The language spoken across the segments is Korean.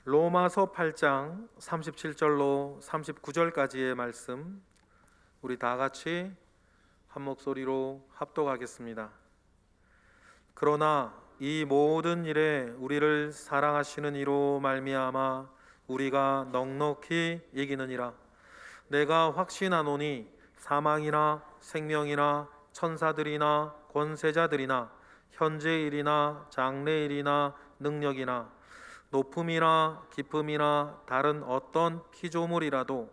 로마서 8장 37절로 39절까지의 말씀, 우리 다 같이 한 목소리로 합독하겠습니다. 그러나 이 모든 일에 우리를 사랑하시는 이로 말미암아 우리가 넉넉히 이기느니라. 내가 확신하노니 사망이나 생명이나 천사들이나 권세자들이나 현재일이나 장래일이나 능력이나 높음이나 깊음이나 다른 어떤 피조물이라도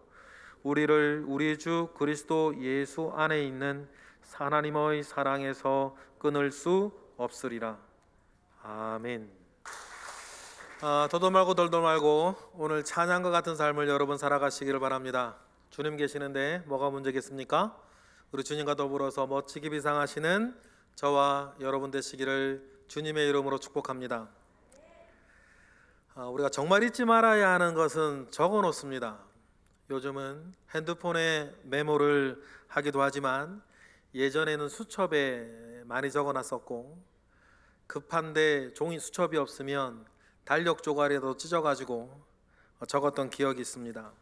우리를 우리 주 그리스도 예수 안에 있는 하나님의 사랑에서 끊을 수 없으리라. 아멘. 더도 말고 덜도 말고 오늘 찬양과 같은 삶을 여러분 살아가시기를 바랍니다. 주님 계시는데 뭐가 문제겠습니까? 우리 주님과 더불어서 멋지게 비상하시는 저와 여러분 되시기를 주님의 이름으로 축복합니다. 우리가 정말 잊지 말아야 하는 것은 적어 놓습니다. 요즘은 핸드폰에 메모를 하기도 하지만 예전에는 수첩에 많이 적어 놨었고, 급한데 종이 수첩이 없으면 달력 조각이라도 찢어가지고 적었던 기억이 있습니다.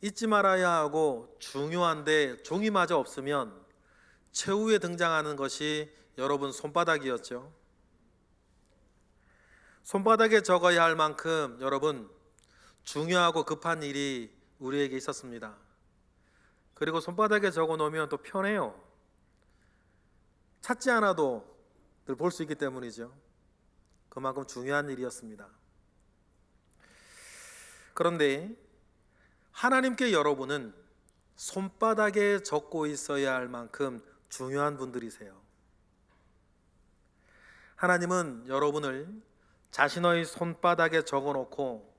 잊지 말아야 하고 중요한데 종이마저 없으면 최후에 등장하는 것이 여러분 손바닥이었죠. 손바닥에 적어야 할 만큼 여러분 중요하고 급한 일이 우리에게 있었습니다. 그리고 손바닥에 적어 놓으면 또 편해요. 찾지 않아도 늘 볼 수 있기 때문이죠. 그만큼 중요한 일이었습니다. 그런데 하나님께 여러분은 손바닥에 적고 있어야 할 만큼 중요한 분들이세요. 하나님은 여러분을 자신의 손바닥에 적어놓고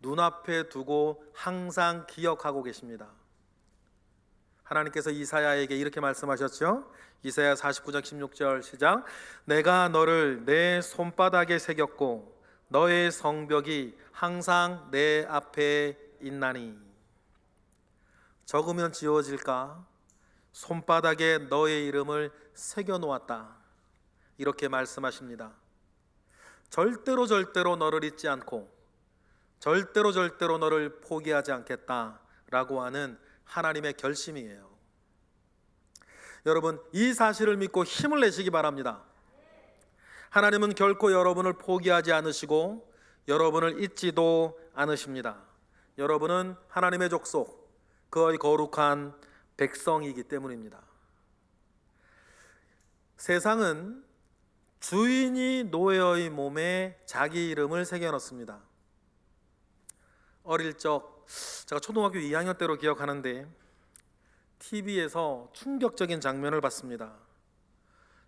눈앞에 두고 항상 기억하고 계십니다. 하나님께서 이사야에게 이렇게 말씀하셨죠. 이사야 49장 16절 시작. 내가 너를 내 손바닥에 새겼고 너의 성벽이 항상 내 앞에 있나니. 적으면 지워질까? 손바닥에 너의 이름을 새겨놓았다. 이렇게 말씀하십니다. 절대로 너를 잊지 않고 절대로 너를 포기하지 않겠다라고 하는 하나님의 결심이에요. 여러분, 이 사실을 믿고 힘을 내시기 바랍니다. 하나님은 결코 여러분을 포기하지 않으시고 여러분을 잊지도 않으십니다. 여러분은 하나님의 족속, 그의 거룩한 백성이기 때문입니다. 세상은 주인이 노예의 몸에 자기 이름을 새겨넣습니다. 어릴 적 제가 초등학교 2학년 때로 기억하는데 TV에서 충격적인 장면을 봤습니다.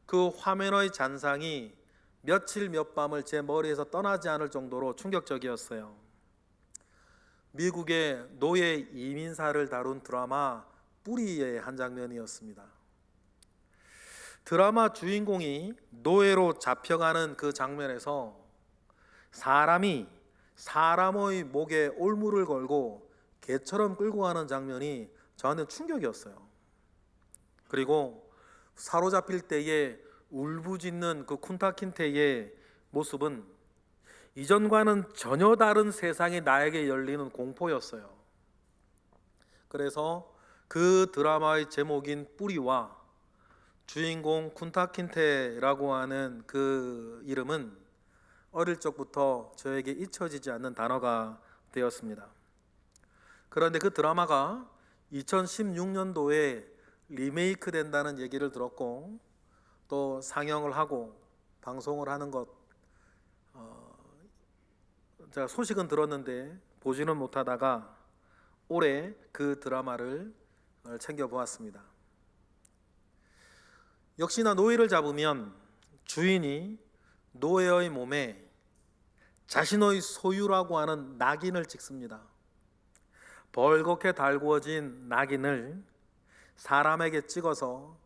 그 화면의 잔상이 며칠 몇 밤을 제 머리에서 떠나지 않을 정도로 충격적이었어요. 미국의 노예 이민사를 다룬 드라마 뿌리의 한 장면이었습니다. 드라마 주인공이 노예로 잡혀가는 그 장면에서 사람이 사람의 목에 올무를 걸고 개처럼 끌고 가는 장면이 저한테 충격이었어요. 그리고 사로잡힐 때에 울부짖는 그 쿤타킨테의 모습은 이전과는 전혀 다른 세상이 나에게 열리는 공포였어요. 그래서 그 드라마의 제목인 뿌리와 주인공 쿤타킨테라고 하는 그 이름은 어릴 적부터 저에게 잊혀지지 않는 단어가 되었습니다. 그런데 그 드라마가 2016년도에 리메이크 된다는 얘기를 들었고 또 상영을 하고 방송을 하는 것, 제가 소식은 들었는데 보지는 못하다가 올해 그 드라마를 챙겨보았습니다. 역시나 노예를 잡으면 주인이 노예의 몸에 자신의 소유라고 하는 낙인을 찍습니다. 벌겋게 달구어진 낙인을 사람에게 찍어서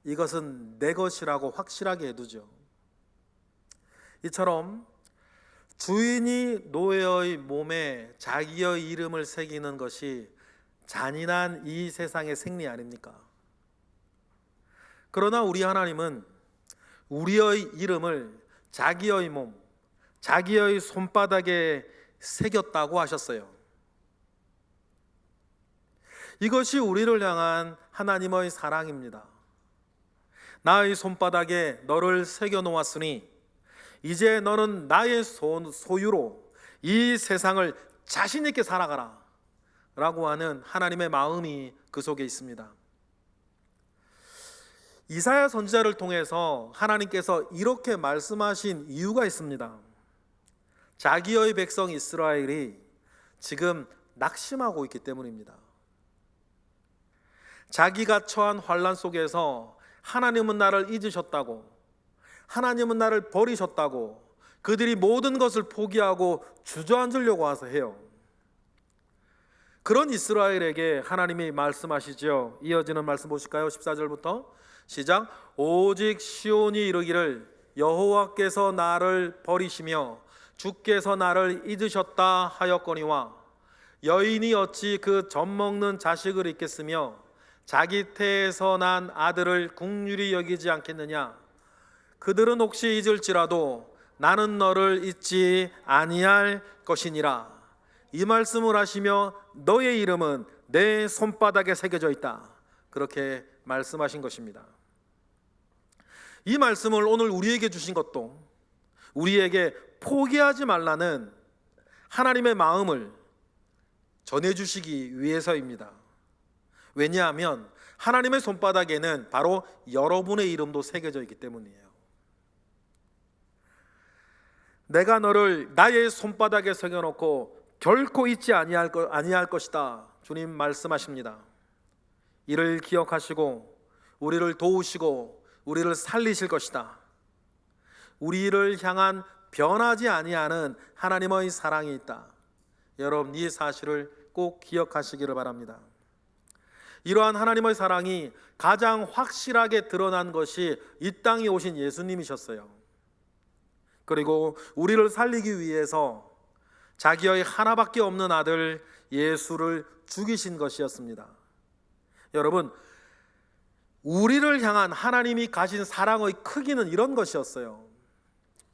이것은 내 것이라고 확실하게 해두죠. 이처럼 주인이 노예의 몸에 자기의 이름을 새기는 것이 잔인한 이 세상의 생리 아닙니까? 그러나 우리 하나님은 우리의 이름을 자기의 몸, 자기의 손바닥에 새겼다고 하셨어요. 이것이 우리를 향한 하나님의 사랑입니다. 나의 손바닥에 너를 새겨 놓았으니 이제 너는 나의 소유로 이 세상을 자신 있게 살아가라 라고 하는 하나님의 마음이 그 속에 있습니다. 이사야 선지자를 통해서 하나님께서 이렇게 말씀하신 이유가 있습니다. 자기의 백성 이스라엘이 지금 낙심하고 있기 때문입니다. 자기가 처한 환난 속에서 하나님은 나를 잊으셨다고, 하나님은 나를 버리셨다고 그들이 모든 것을 포기하고 주저앉으려고 해요. 그런 이스라엘에게 하나님이 말씀하시죠. 이어지는 말씀 보실까요? 14절부터 시작. 오직 시온이 이르기를 여호와께서 나를 버리시며 주께서 나를 잊으셨다 하였거니와 여인이 어찌 그 젖먹는 자식을 잊겠으며 자기 태에서 난 아들을 긍휼히 여기지 않겠느냐. 그들은 혹시 잊을지라도 나는 너를 잊지 아니할 것이니라. 이 말씀을 하시며 너의 이름은 내 손바닥에 새겨져 있다. 그렇게 말씀하신 것입니다. 이 말씀을 오늘 우리에게 주신 것도 우리에게 포기하지 말라는 하나님의 마음을 전해주시기 위해서입니다. 왜냐하면 하나님의 손바닥에는 바로 여러분의 이름도 새겨져 있기 때문이에요. 내가 너를 나의 손바닥에 새겨놓고 결코 잊지 아니할 것이다. 주님 말씀하십니다. 이를 기억하시고 우리를 도우시고 우리를 살리실 것이다. 우리를 향한 변하지 아니하는 하나님의 사랑이 있다. 여러분, 이 사실을 꼭 기억하시기를 바랍니다. 이러한 하나님의 사랑이 가장 확실하게 드러난 것이 이 땅에 오신 예수님이셨어요. 그리고 우리를 살리기 위해서 자기의 하나밖에 없는 아들 예수를 죽이신 것이었습니다. 여러분, 우리를 향한 하나님이 가진 사랑의 크기는 이런 것이었어요.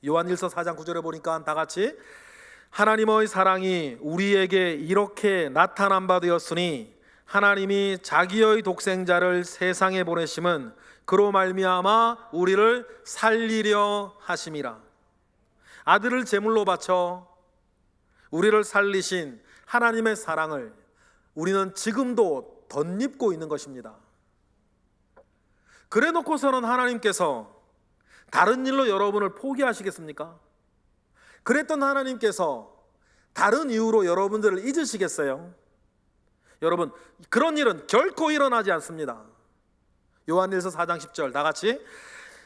요한일서 4장 9절에 보니까 다 같이 하나님의 사랑이 우리에게 이렇게 나타난 바 되었으니 하나님이 자기의 독생자를 세상에 보내심은 그로 말미암아 우리를 살리려 하심이라. 아들을 제물로 바쳐 우리를 살리신 하나님의 사랑을 우리는 지금도 덧입고 있는 것입니다. 그래 놓고서는 하나님께서 다른 일로 여러분을 포기하시겠습니까? 그랬던 하나님께서 다른 이유로 여러분들을 잊으시겠어요? 여러분, 그런 일은 결코 일어나지 않습니다. 요한일서 4장 10절 다 같이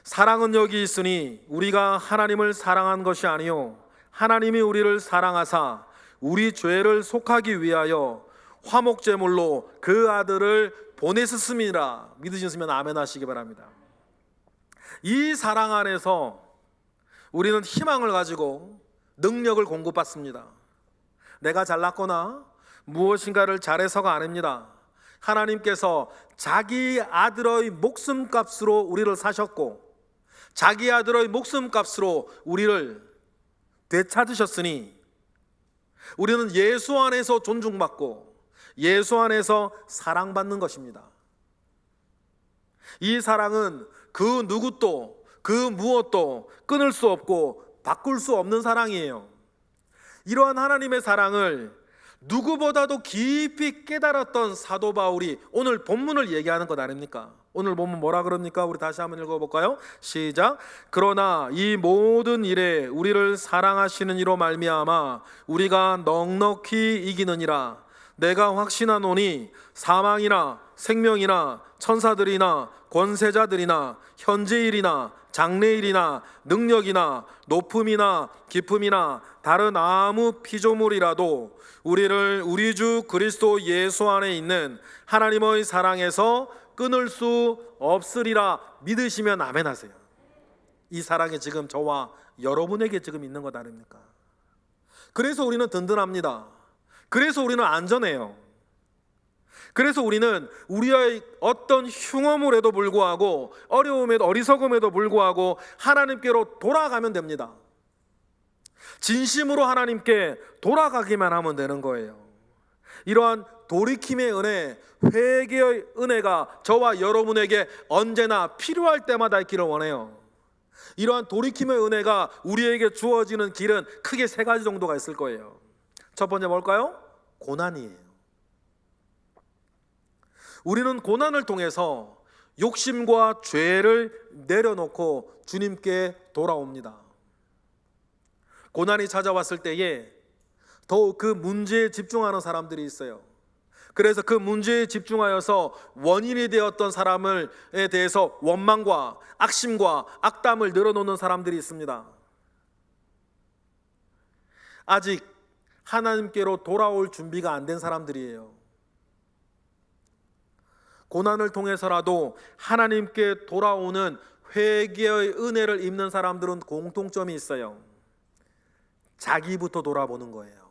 사랑은 여기 있으니 우리가 하나님을 사랑한 것이 아니요 하나님이 우리를 사랑하사 우리 죄를 속하기 위하여 화목제물로 그 아들을 보내셨음이라. 믿으셨으면 아멘 하시기 바랍니다. 이 사랑 안에서 우리는 희망을 가지고 능력을 공급받습니다. 내가 잘났거나 무엇인가를 잘해서가 아닙니다. 하나님께서 자기 아들의 목숨값으로 우리를 사셨고 자기 아들의 목숨값으로 우리를 되찾으셨으니 우리는 예수 안에서 존중받고 예수 안에서 사랑받는 것입니다. 이 사랑은 그 누구도 그 무엇도 끊을 수 없고 바꿀 수 없는 사랑이에요. 이러한 하나님의 사랑을 누구보다도 깊이 깨달았던 사도 바울이 오늘 본문을 얘기하는 것 아닙니까? 오늘 본문 뭐라 그럽니까? 우리 다시 한번 읽어볼까요? 시작. 그러나 이 모든 일에 우리를 사랑하시는 이로 말미암아 우리가 넉넉히 이기느니라. 내가 확신하노니 사망이나 생명이나 천사들이나 권세자들이나 현재일이나 장래일이나 능력이나 높음이나 깊음이나 다른 아무 피조물이라도 우리를 우리 주 그리스도 예수 안에 있는 하나님의 사랑에서 끊을 수 없으리라. 믿으시면 아멘 하세요. 이 사랑이 지금 저와 여러분에게 지금 있는 것 아닙니까? 그래서 우리는 든든합니다. 그래서 우리는 안전해요. 그래서 우리는 우리의 어떤 흉엄함에도 불구하고 어려움에도 어리석음에도 불구하고 하나님께로 돌아가면 됩니다. 진심으로 하나님께 돌아가기만 하면 되는 거예요. 이러한 돌이킴의 은혜, 회개의 은혜가 저와 여러분에게 언제나 필요할 때마다 있기를 원해요. 이러한 돌이킴의 은혜가 우리에게 주어지는 길은 크게 세 가지 정도가 있을 거예요. 첫 번째 뭘까요? 고난이에요. 우리는 고난을 통해서 욕심과 죄를 내려놓고 주님께 돌아옵니다. 고난이 찾아왔을 때에 더욱 그 문제에 집중하는 사람들이 있어요. 그래서 그 문제에 집중하여서 원인이 되었던 사람에 대해서 원망과 악심과 악담을 늘어놓는 사람들이 있습니다. 아직 하나님께로 돌아올 준비가 안 된 사람들이에요. 고난을 통해서라도 하나님께 돌아오는 회개의 은혜를 입는 사람들은 공통점이 있어요. 자기부터 돌아보는 거예요.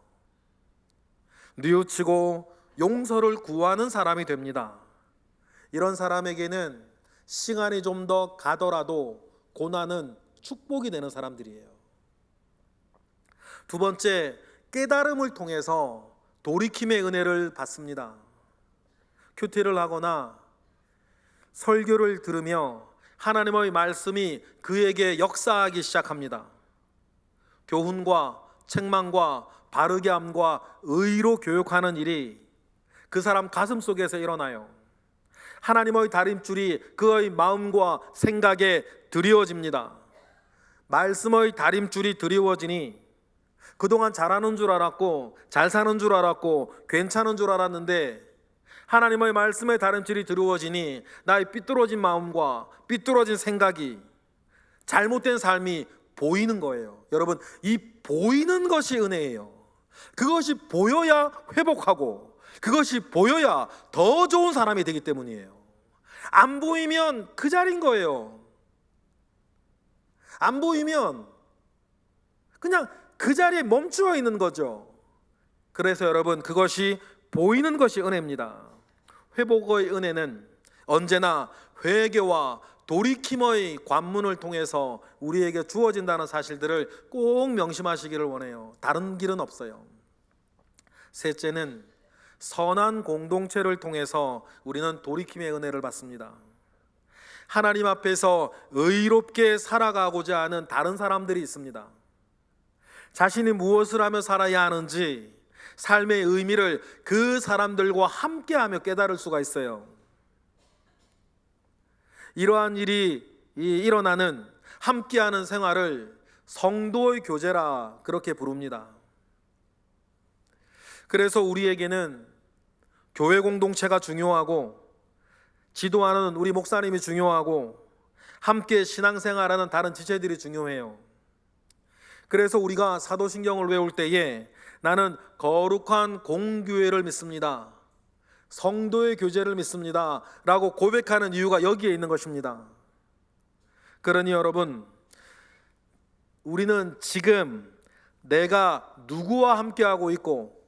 뉘우치고 용서를 구하는 사람이 됩니다. 이런 사람에게는 시간이 좀 더 가더라도 고난은 축복이 되는 사람들이에요. 두 번째, 깨달음을 통해서 돌이킴의 은혜를 받습니다. 큐티를 하거나 설교를 들으며 하나님의 말씀이 그에게 역사하기 시작합니다. 교훈과 책망과 바르게 함과 의로 교육하는 일이 그 사람 가슴 속에서 일어나요. 하나님의 다림줄이 그의 마음과 생각에 드리워집니다. 말씀의 다림줄이 드리워지니 그동안 잘하는 줄 알았고 잘 사는 줄 알았고 괜찮은 줄 알았는데 하나님의 말씀의 다림줄이 드리워지니 나의 삐뚤어진 마음과 삐뚤어진 생각이, 잘못된 삶이 보이는 거예요. 여러분, 이 보이는 것이 은혜예요. 그것이 보여야 회복하고 그것이 보여야 더 좋은 사람이 되기 때문이에요. 안 보이면 그 자리인 거예요. 안 보이면 그냥 그 자리에 멈추어 있는 거죠. 그래서 여러분, 그것이 보이는 것이 은혜입니다. 회복의 은혜는 언제나 회개와 돌이킴의 관문을 통해서 우리에게 주어진다는 사실들을 꼭 명심하시기를 원해요. 다른 길은 없어요. 셋째는 선한 공동체를 통해서 우리는 돌이킴의 은혜를 받습니다. 하나님 앞에서 의롭게 살아가고자 하는 다른 사람들이 있습니다. 자신이 무엇을 하며 살아야 하는지 삶의 의미를 그 사람들과 함께하며 깨달을 수가 있어요. 이러한 일이 일어나는 함께하는 생활을 성도의 교제라 그렇게 부릅니다. 그래서 우리에게는 교회 공동체가 중요하고 지도하는 우리 목사님이 중요하고 함께 신앙생활하는 다른 지체들이 중요해요. 그래서 우리가 사도신경을 외울 때에 나는 거룩한 공교회를 믿습니다, 성도의 교제를 믿습니다 라고 고백하는 이유가 여기에 있는 것입니다. 그러니 여러분, 우리는 지금 내가 누구와 함께하고 있고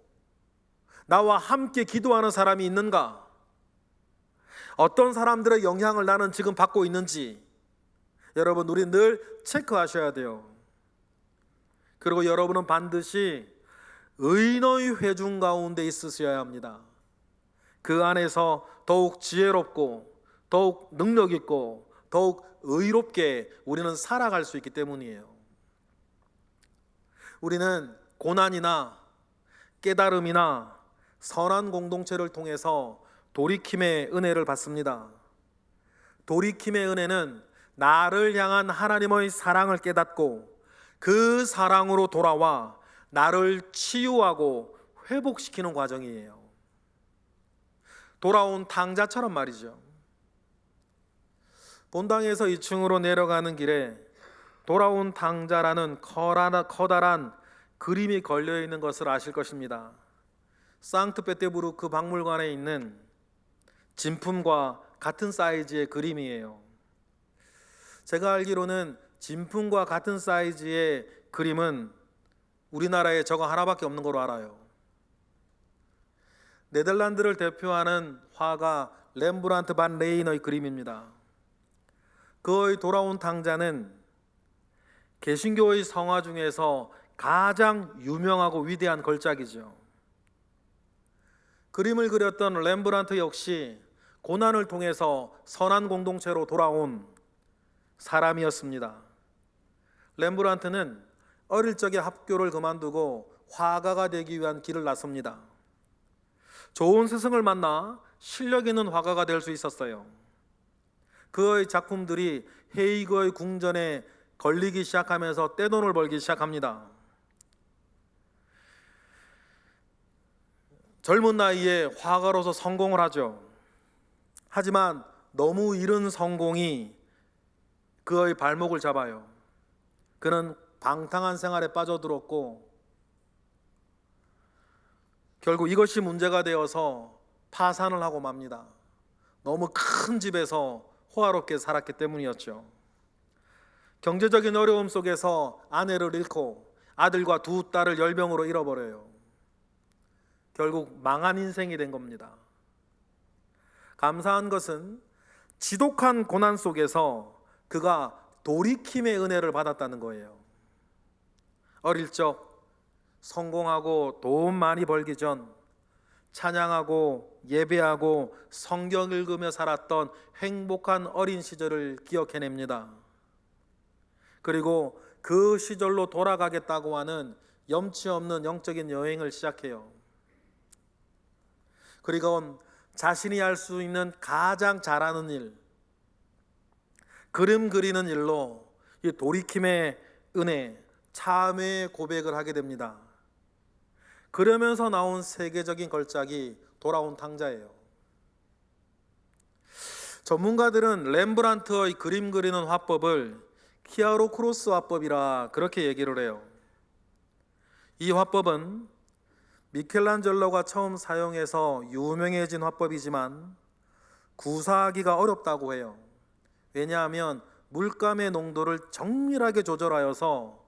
나와 함께 기도하는 사람이 있는가? 어떤 사람들의 영향을 나는 지금 받고 있는지 여러분, 우리 늘 체크하셔야 돼요. 그리고 여러분은 반드시 의인의 회중 가운데 있으셔야 합니다. 그 안에서 더욱 지혜롭고 더욱 능력 있고 더욱 의롭게 우리는 살아갈 수 있기 때문이에요. 우리는 고난이나 깨달음이나 선한 공동체를 통해서 돌이킴의 은혜를 받습니다. 돌이킴의 은혜는 나를 향한 하나님의 사랑을 깨닫고 그 사랑으로 돌아와 나를 치유하고 회복시키는 과정이에요. 돌아온 탕자처럼 말이죠. 본당에서 2층으로 내려가는 길에 돌아온 탕자라는 커다란 그림이 걸려있는 것을 아실 것입니다. 상트페테부르크 박물관에 있는 진품과 같은 사이즈의 그림이에요. 제가 알기로는 진품과 같은 사이즈의 그림은 우리나라에 저거 하나밖에 없는 걸로 알아요. 네덜란드를 대표하는 화가 렘브란트 반 레인의 그림입니다. 그의 돌아온 탕자는 개신교의 성화 중에서 가장 유명하고 위대한 걸작이죠. 그림을 그렸던 렘브란트 역시 고난을 통해서 선한 공동체로 돌아온 사람이었습니다. 렘브란트는 어릴 적에 학교를 그만두고 화가가 되기 위한 길을 났습니다. 좋은 스승을 만나 실력 있는 화가가 될 수 있었어요. 그의 작품들이 헤이그의 궁전에 걸리기 시작하면서 떼돈을 벌기 시작합니다. 젊은 나이에 화가로서 성공을 하죠. 하지만 너무 이른 성공이 그의 발목을 잡아요. 그는 방탕한 생활에 빠져들었고 결국 이것이 문제가 되어서 파산을 하고 맙니다. 너무 큰 집에서 호화롭게 살았기 때문이었죠. 경제적인 어려움 속에서 아내를 잃고 아들과 두 딸을 열병으로 잃어버려요. 결국 망한 인생이 된 겁니다. 감사한 것은 지독한 고난 속에서 그가 돌이킴의 은혜를 받았다는 거예요. 어릴 적 성공하고 돈 많이 벌기 전 찬양하고 예배하고 성경 읽으며 살았던 행복한 어린 시절을 기억해냅니다. 그리고 그 시절로 돌아가겠다고 하는 염치 없는 영적인 여행을 시작해요. 그리고 자신이 할 수 있는 가장 잘하는 일, 그림 그리는 일로 이 돌이킴의 은혜, 참회의 고백을 하게 됩니다. 그러면서 나온 세계적인 걸작이 돌아온 탕자예요. 전문가들은 렘브란트의 그림 그리는 화법을 키아로크로스 화법이라 그렇게 얘기를 해요. 이 화법은 미켈란젤로가 처음 사용해서 유명해진 화법이지만 구사하기가 어렵다고 해요. 왜냐하면 물감의 농도를 정밀하게 조절하여서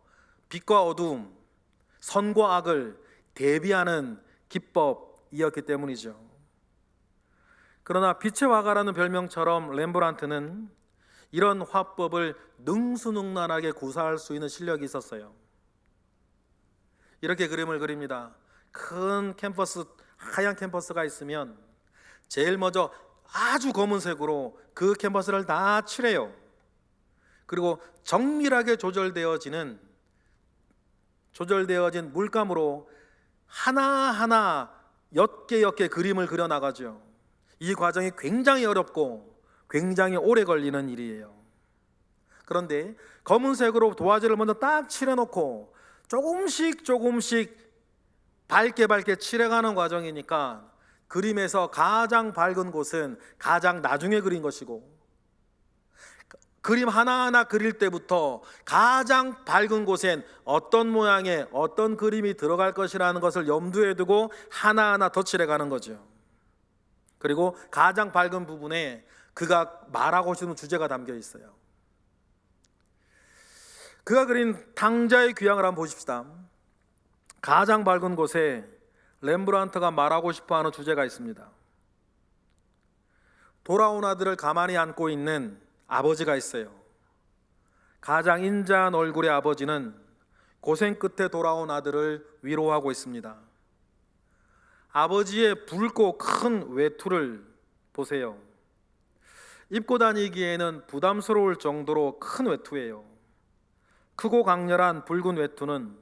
빛과 어두움, 선과 악을 대비하는 기법이었기 때문이죠. 그러나 빛의 화가라는 별명처럼 렘브란트는 이런 화법을 능수능란하게 구사할 수 있는 실력이 있었어요. 이렇게 그림을 그립니다. 큰 캔버스, 하얀 캔버스가 있으면 제일 먼저 아주 검은색으로 그 캔버스를 다 칠해요. 그리고 정밀하게 조절되어진 물감으로 하나하나 옅게 그림을 그려나가죠. 이 과정이 굉장히 어렵고 굉장히 오래 걸리는 일이에요. 그런데 검은색으로 도화지를 먼저 딱 칠해놓고 조금씩 밝게 칠해가는 과정이니까 그림에서 가장 밝은 곳은 가장 나중에 그린 것이고, 그림 하나하나 그릴 때부터 가장 밝은 곳엔 어떤 모양의 어떤 그림이 들어갈 것이라는 것을 염두에 두고 하나하나 덧칠해가는 거죠. 그리고 가장 밝은 부분에 그가 말하고 싶은 주제가 담겨 있어요. 그가 그린 탕자의 귀향을 한번 보십시다. 가장 밝은 곳에 렘브란트가 말하고 싶어하는 주제가 있습니다. 돌아온 아들을 가만히 안고 있는 아버지가 있어요. 가장 인자한 얼굴의 아버지는 고생 끝에 돌아온 아들을 위로하고 있습니다. 아버지의 붉고 큰 외투를 보세요. 입고 다니기에는 부담스러울 정도로 큰 외투예요. 크고 강렬한 붉은 외투는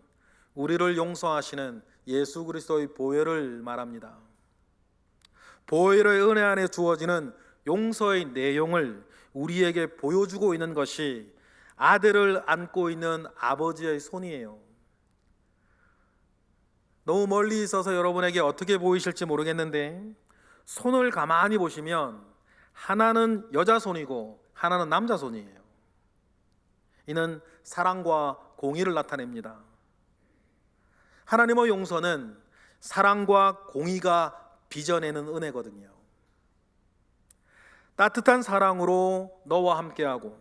우리를 용서하시는 예수 그리스도의 보혈을 말합니다. 보혈의 은혜 안에 주어지는 용서의 내용을 우리에게 보여주고 있는 것이 아들을 안고 있는 아버지의 손이에요. 너무 멀리 있어서 여러분에게 어떻게 보이실지 모르겠는데 손을 가만히 보시면 하나는 여자 손이고 하나는 남자 손이에요. 이는 사랑과 공의를 나타냅니다. 하나님의 용서는 사랑과 공의가 빚어내는 은혜거든요. 따뜻한 사랑으로 너와 함께하고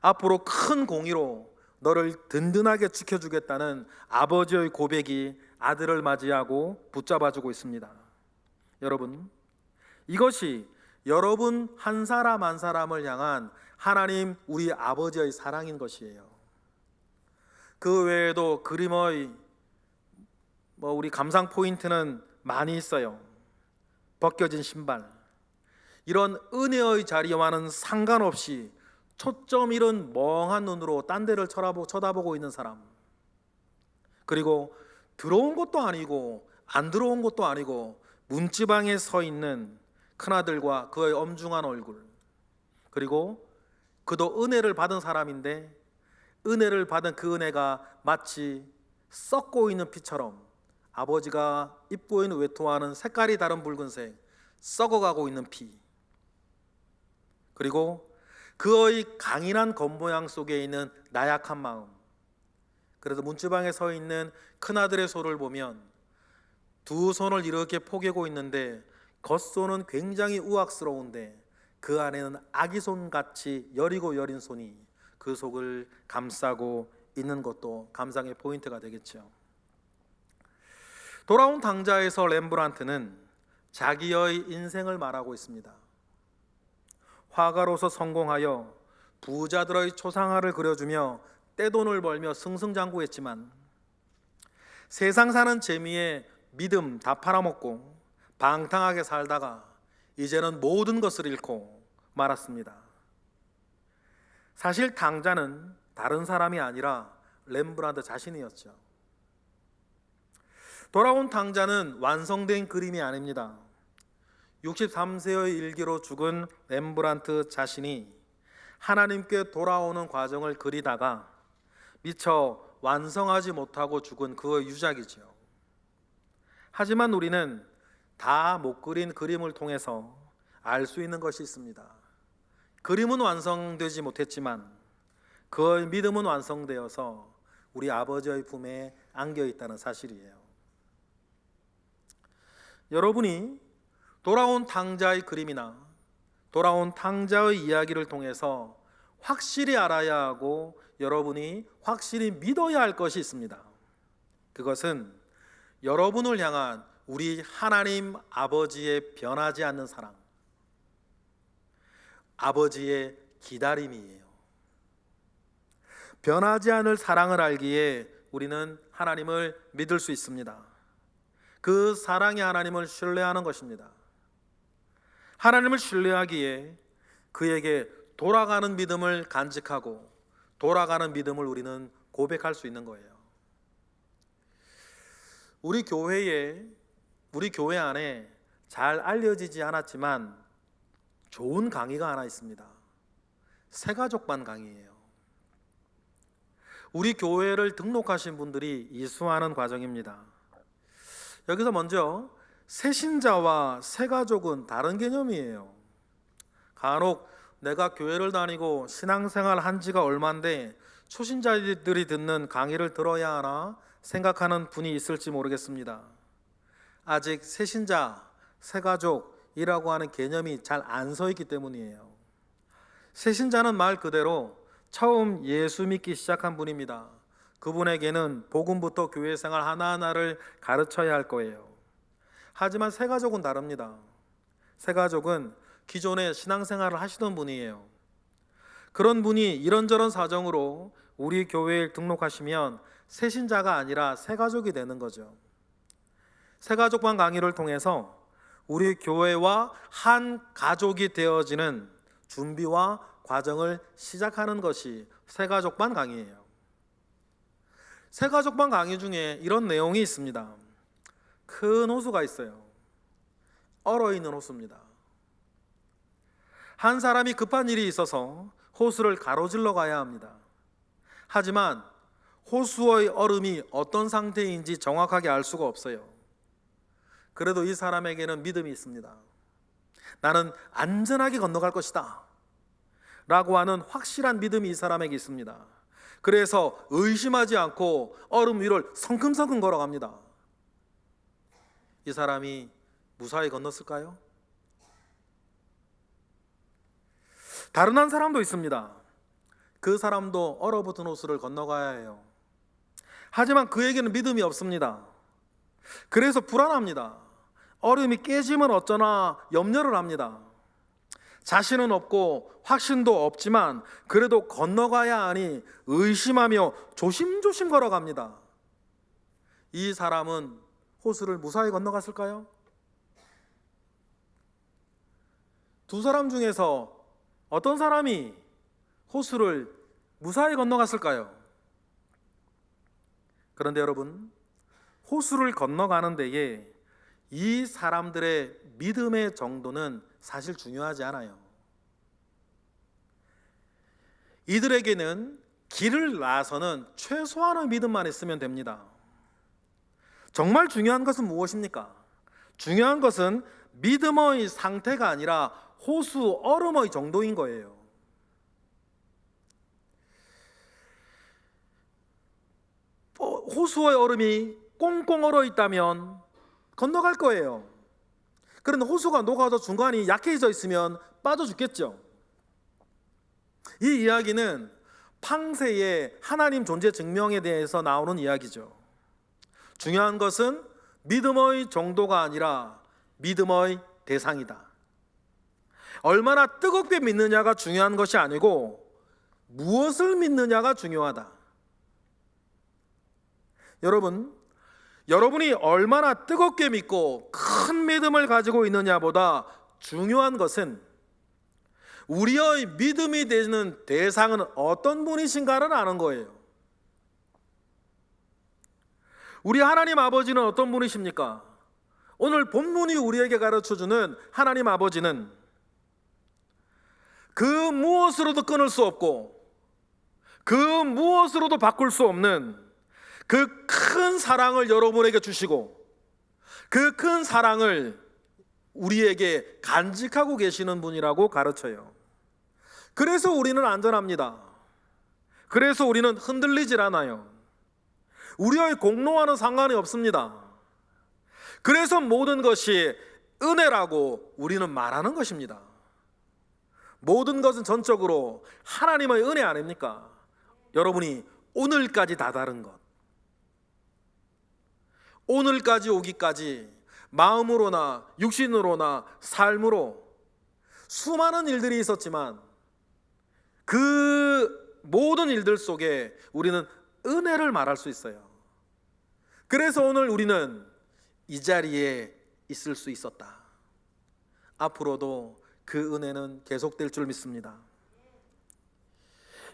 앞으로 큰 공의로 너를 든든하게 지켜주겠다는 아버지의 고백이 아들을 맞이하고 붙잡아주고 있습니다. 여러분, 이것이 여러분 한 사람 한 사람을 향한 하나님 우리 아버지의 사랑인 것이에요. 그 외에도 그림의 우리 감상 포인트는 많이 있어요. 벗겨진 신발. 이런 은혜의 자리와는 상관없이 초점 잃은 멍한 눈으로 딴 데를 쳐다보고 있는 사람. 그리고 들어온 것도 아니고 안 들어온 것도 아니고 문지방에 서 있는 큰아들과 그의 엄중한 얼굴. 그리고 그도 은혜를 받은 사람인데 은혜를 받은 그 은혜가 마치 썩고 있는 피처럼 아버지가 입고 있는 외투와는 색깔이 다른 붉은색, 썩어가고 있는 피. 그리고 그의 강인한 겉모양 속에 있는 나약한 마음. 그래서 문지방에 서 있는 큰아들의 손을 보면 두 손을 이렇게 포개고 있는데 겉손은 굉장히 우악스러운데 그 안에는 아기 손같이 여리고 여린 손이 그 속을 감싸고 있는 것도 감상의 포인트가 되겠죠. 돌아온 당자에서 렘브란트는 자기의 인생을 말하고 있습니다. 화가로서 성공하여 부자들의 초상화를 그려주며 떼돈을 벌며 승승장구했지만 세상 사는 재미에 믿음 다 팔아먹고 방탕하게 살다가 이제는 모든 것을 잃고 말았습니다. 사실 당자는 다른 사람이 아니라 렘브란트 자신이었죠. 돌아온 당자는 완성된 그림이 아닙니다. 63세의 일기로 죽은 렘브란트 자신이 하나님께 돌아오는 과정을 그리다가 미처 완성하지 못하고 죽은 그의 유작이죠. 하지만 우리는 다 못 그린 그림을 통해서 알 수 있는 것이 있습니다. 그림은 완성되지 못했지만 그의 믿음은 완성되어서 우리 아버지의 품에 안겨 있다는 사실이에요. 여러분이 돌아온 탕자의 그림이나 돌아온 탕자의 이야기를 통해서 확실히 알아야 하고 여러분이 확실히 믿어야 할 것이 있습니다. 그것은 여러분을 향한 우리 하나님 아버지의 변하지 않는 사랑, 아버지의 기다림이에요. 변하지 않을 사랑을 알기에 우리는 하나님을 믿을 수 있습니다. 그 사랑의 하나님을 신뢰하는 것입니다. 하나님을 신뢰하기에 그에게 돌아가는 믿음을 간직하고 돌아가는 믿음을 우리는 고백할 수 있는 거예요. 우리 교회 안에 잘 알려지지 않았지만 좋은 강의가 하나 있습니다. 새가족반 강의예요. 우리 교회를 등록하신 분들이 이수하는 과정입니다. 여기서 먼저 새신자와 새가족은 다른 개념이에요. 간혹 내가 교회를 다니고 신앙생활 한 지가 얼만데 초신자들이 듣는 강의를 들어야 하나 생각하는 분이 있을지 모르겠습니다. 아직 새신자, 새가족이라고 하는 개념이 잘 안 서 있기 때문이에요. 새신자는 말 그대로 처음 예수 믿기 시작한 분입니다. 그분에게는 복음부터 교회 생활 하나하나를 가르쳐야 할 거예요. 하지만 새가족은 다릅니다. 새가족은 기존에 신앙생활을 하시던 분이에요. 그런 분이 이런저런 사정으로 우리 교회에 등록하시면 새신자가 아니라 새가족이 되는 거죠. 새가족반 강의를 통해서 우리 교회와 한 가족이 되어지는 준비와 과정을 시작하는 것이 새가족반 강의예요. 새가족반 강의 중에 이런 내용이 있습니다. 큰 호수가 있어요. 얼어있는 호수입니다. 한 사람이 급한 일이 있어서 호수를 가로질러 가야 합니다. 하지만 호수의 얼음이 어떤 상태인지 정확하게 알 수가 없어요. 그래도 이 사람에게는 믿음이 있습니다. 나는 안전하게 건너갈 것이다 라고 하는 확실한 믿음이 이 사람에게 있습니다. 그래서 의심하지 않고 얼음 위를 성큼성큼 걸어갑니다. 이 사람이 무사히 건넜을까요? 다른 한 사람도 있습니다. 그 사람도 얼어붙은 호수를 건너가야 해요. 하지만 그에게는 믿음이 없습니다. 그래서 불안합니다. 얼음이 깨지면 어쩌나 염려를 합니다. 자신은 없고 확신도 없지만 그래도 건너가야 하니 의심하며 조심조심 걸어갑니다. 이 사람은 호수를 무사히 건너갔을까요? 두 사람 중에서 어떤 사람이 호수를 무사히 건너갔을까요? 그런데 여러분, 호수를 건너가는 데에 이 사람들의 믿음의 정도는 사실 중요하지 않아요. 이들에게는 길을 나서는 최소한의 믿음만 있으면 됩니다. 정말 중요한 것은 무엇입니까? 중요한 것은 믿음의 상태가 아니라 호수 얼음의 정도인 거예요. 호수의 얼음이 꽁꽁 얼어 있다면 건너갈 거예요. 그런데 호수가 녹아서 중간이 약해져 있으면 빠져 죽겠죠. 이 이야기는 팡세의 하나님 존재 증명에 대해서 나오는 이야기죠. 중요한 것은 믿음의 정도가 아니라 믿음의 대상이다. 얼마나 뜨겁게 믿느냐가 중요한 것이 아니고 무엇을 믿느냐가 중요하다. 여러분이 얼마나 뜨겁게 믿고 큰 믿음을 가지고 있느냐보다 중요한 것은 우리의 믿음이 되는 대상은 어떤 분이신가를 아는 거예요. 우리 하나님 아버지는 어떤 분이십니까? 오늘 본문이 우리에게 가르쳐주는 하나님 아버지는 그 무엇으로도 끊을 수 없고 그 무엇으로도 바꿀 수 없는 그 큰 사랑을 여러분에게 주시고 그 큰 사랑을 우리에게 간직하고 계시는 분이라고 가르쳐요. 그래서 우리는 안전합니다. 그래서 우리는 흔들리질 않아요. 우리의 공로와는 상관이 없습니다. 그래서 모든 것이 은혜라고 우리는 말하는 것입니다. 모든 것은 전적으로 하나님의 은혜 아닙니까? 여러분이 오늘까지 다다른 것, 오늘까지 오기까지 마음으로나 육신으로나 삶으로 수많은 일들이 있었지만 그 모든 일들 속에 우리는 은혜를 말할 수 있어요. 그래서 오늘 우리는 이 자리에 있을 수 있었다. 앞으로도 그 은혜는 계속될 줄 믿습니다.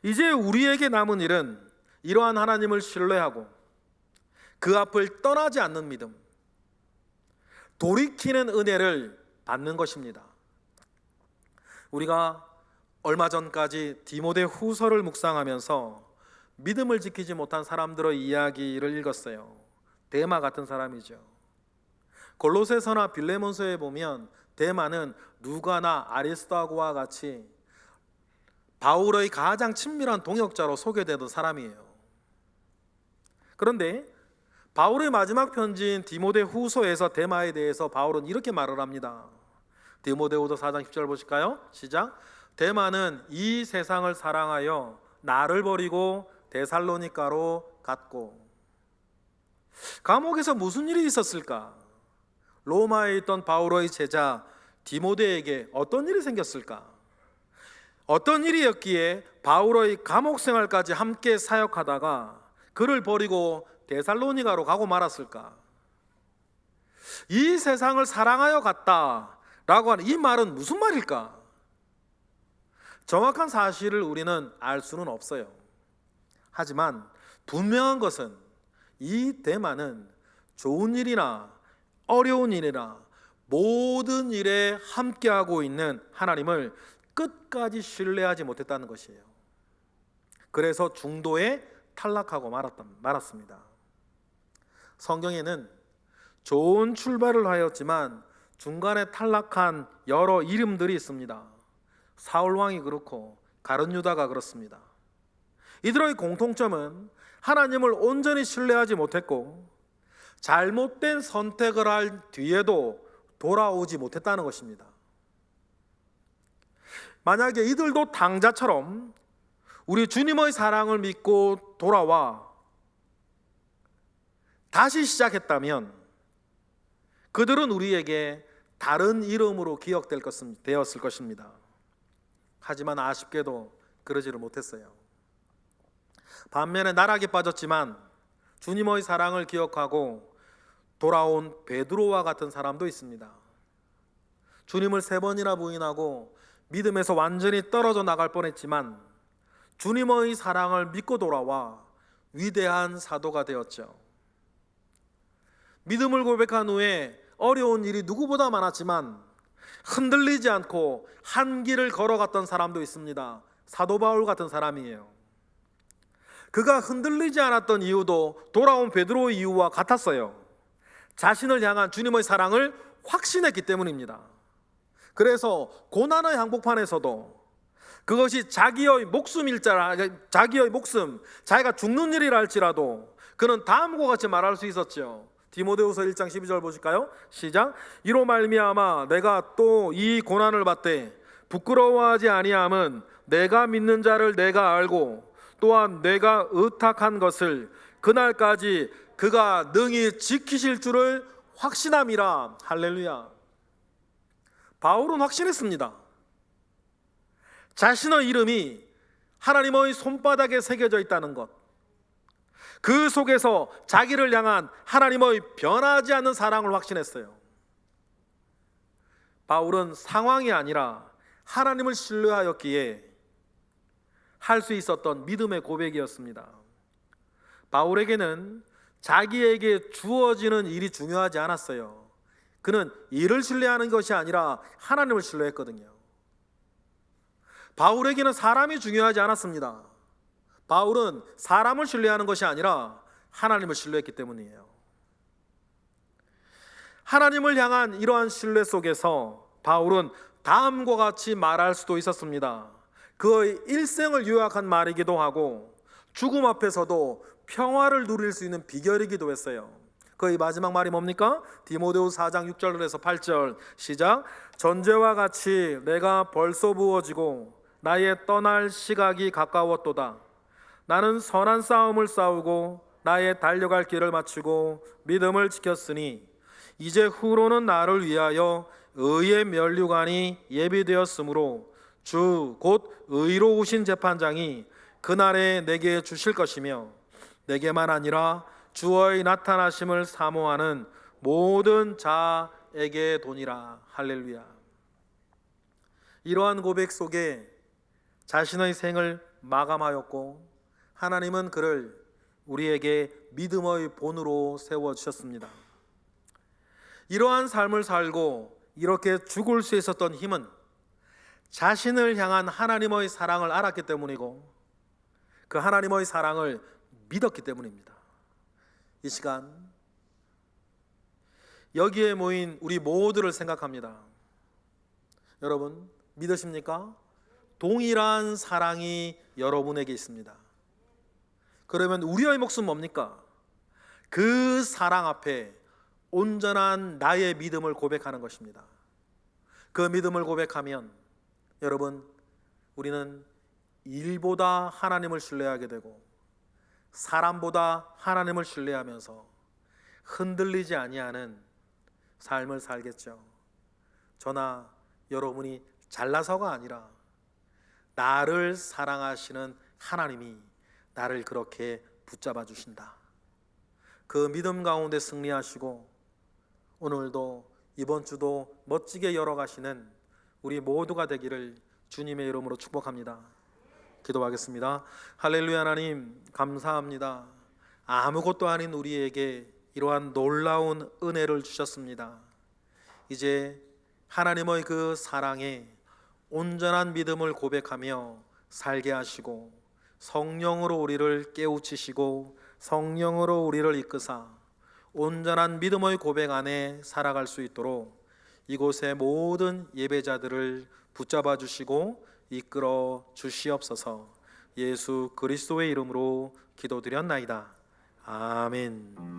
이제 우리에게 남은 일은 이러한 하나님을 신뢰하고 그 앞을 떠나지 않는 믿음, 돌이키는 은혜를 받는 것입니다. 우리가 얼마 전까지 디모데 후서를 묵상하면서 믿음을 지키지 못한 사람들의 이야기를 읽었어요. 데마 같은 사람이죠. 골로새서나 빌레몬서에 보면 데마는 누가나 아리스토하고와 같이 바울의 가장 친밀한 동역자로 소개되던 사람이에요. 그런데 바울의 마지막 편지인 디모데 후서에서 데마에 대해서 바울은 이렇게 말을 합니다. 디모데 후서 4장 10절 보실까요? 시작. 데마는 이 세상을 사랑하여 나를 버리고 데살로니가로 갔고. 감옥에서 무슨 일이 있었을까? 로마에 있던 바울의 제자 디모데에게 어떤 일이 생겼을까? 어떤 일이었기에 바울의 감옥 생활까지 함께 사역하다가 그를 버리고 데살로니가로 가고 말았을까? 이 세상을 사랑하여 갔다라고 하는 이 말은 무슨 말일까? 정확한 사실을 우리는 알 수는 없어요. 하지만 분명한 것은 이 데마는 좋은 일이나 어려운 일이나 모든 일에 함께하고 있는 하나님을 끝까지 신뢰하지 못했다는 것이에요. 그래서 중도에 탈락하고 말았습니다. 성경에는 좋은 출발을 하였지만 중간에 탈락한 여러 이름들이 있습니다. 사울 왕이 그렇고 가룟 유다가 그렇습니다. 이들의 공통점은 하나님을 온전히 신뢰하지 못했고 잘못된 선택을 할 뒤에도 돌아오지 못했다는 것입니다. 만약에 이들도 당자처럼 우리 주님의 사랑을 믿고 돌아와 다시 시작했다면 그들은 우리에게 다른 이름으로 기억되었을 것입니다. 하지만 아쉽게도 그러지를 못했어요. 반면에 나락에 빠졌지만 주님의 사랑을 기억하고 돌아온 베드로와 같은 사람도 있습니다. 주님을 3번이나 부인하고 믿음에서 완전히 떨어져 나갈 뻔했지만 주님의 사랑을 믿고 돌아와 위대한 사도가 되었죠. 믿음을 고백한 후에 어려운 일이 누구보다 많았지만 흔들리지 않고 한 길을 걸어갔던 사람도 있습니다. 사도 바울 같은 사람이에요. 그가 흔들리지 않았던 이유도 돌아온 베드로의 이유와 같았어요. 자신을 향한 주님의 사랑을 확신했기 때문입니다. 그래서 고난의 한복판에서도 그것이 자기의 자기의 목숨, 자기가 죽는 일이라 할지라도 그는 다음과 같이 말할 수 있었죠. 디모데후서 1장 12절 보실까요? 시작. 이로 말미암아 내가 또 이 고난을 받되 부끄러워하지 아니함은 내가 믿는 자를 내가 알고 또한 내가 의탁한 것을 그날까지 그가 능히 지키실 줄을 확신함이라. 할렐루야. 바울은 확신했습니다. 자신의 이름이 하나님의 손바닥에 새겨져 있다는 것, 그 속에서 자기를 향한 하나님의 변하지 않는 사랑을 확신했어요. 바울은 상황이 아니라 하나님을 신뢰하였기에 할 수 있었던 믿음의 고백이었습니다. 바울에게는 자기에게 주어지는 일이 중요하지 않았어요. 그는 일을 신뢰하는 것이 아니라 하나님을 신뢰했거든요. 바울에게는 사람이 중요하지 않았습니다. 바울은 사람을 신뢰하는 것이 아니라 하나님을 신뢰했기 때문이에요. 하나님을 향한 이러한 신뢰 속에서 바울은 다음과 같이 말할 수도 있었습니다. 그의 일생을 요약한 말이기도 하고 죽음 앞에서도 평화를 누릴 수 있는 비결이기도 했어요. 그의 마지막 말이 뭡니까? 디모데후서 4장 6절에서 8절 시작. 전제와 같이 내가 벌써 부어지고 나의 떠날 시각이 가까웠도다. 나는 선한 싸움을 싸우고 나의 달려갈 길을 마치고 믿음을 지켰으니 이제 후로는 나를 위하여 의의 면류관이 예비되었으므로 주 곧 의로우신 재판장이 그날에 내게 주실 것이며 내게만 아니라 주의 나타나심을 사모하는 모든 자에게 도니라. 할렐루야. 이러한 고백 속에 자신의 생을 마감하였고 하나님은 그를 우리에게 믿음의 본으로 세워주셨습니다. 이러한 삶을 살고 이렇게 죽을 수 있었던 힘은 자신을 향한 하나님의 사랑을 알았기 때문이고 그 하나님의 사랑을 믿었기 때문입니다. 이 시간 여기에 모인 우리 모두를 생각합니다. 여러분 믿으십니까? 동일한 사랑이 여러분에게 있습니다. 그러면 우리의 몫은 뭡니까? 그 사랑 앞에 온전한 나의 믿음을 고백하는 것입니다. 그 믿음을 고백하면 여러분 우리는 일보다 하나님을 신뢰하게 되고 사람보다 하나님을 신뢰하면서 흔들리지 아니하는 삶을 살겠죠. 저나 여러분이 잘나서가 아니라 나를 사랑하시는 하나님이 나를 그렇게 붙잡아 주신다. 그 믿음 가운데 승리하시고 오늘도 이번 주도 멋지게 열어가시는 우리 모두가 되기를 주님의 이름으로 축복합니다. 기도하겠습니다. 할렐루야. 하나님 감사합니다. 아무것도 아닌 우리에게 이러한 놀라운 은혜를 주셨습니다. 이제 하나님의 그 사랑에 온전한 믿음을 고백하며 살게 하시고 성령으로 우리를 깨우치시고 성령으로 우리를 이끄사 온전한 믿음의 고백 안에 살아갈 수 있도록 이곳의 모든 예배자들을 붙잡아 주시고 이끌어 주시옵소서. 예수 그리스도의 이름으로 기도드렸나이다. 아멘.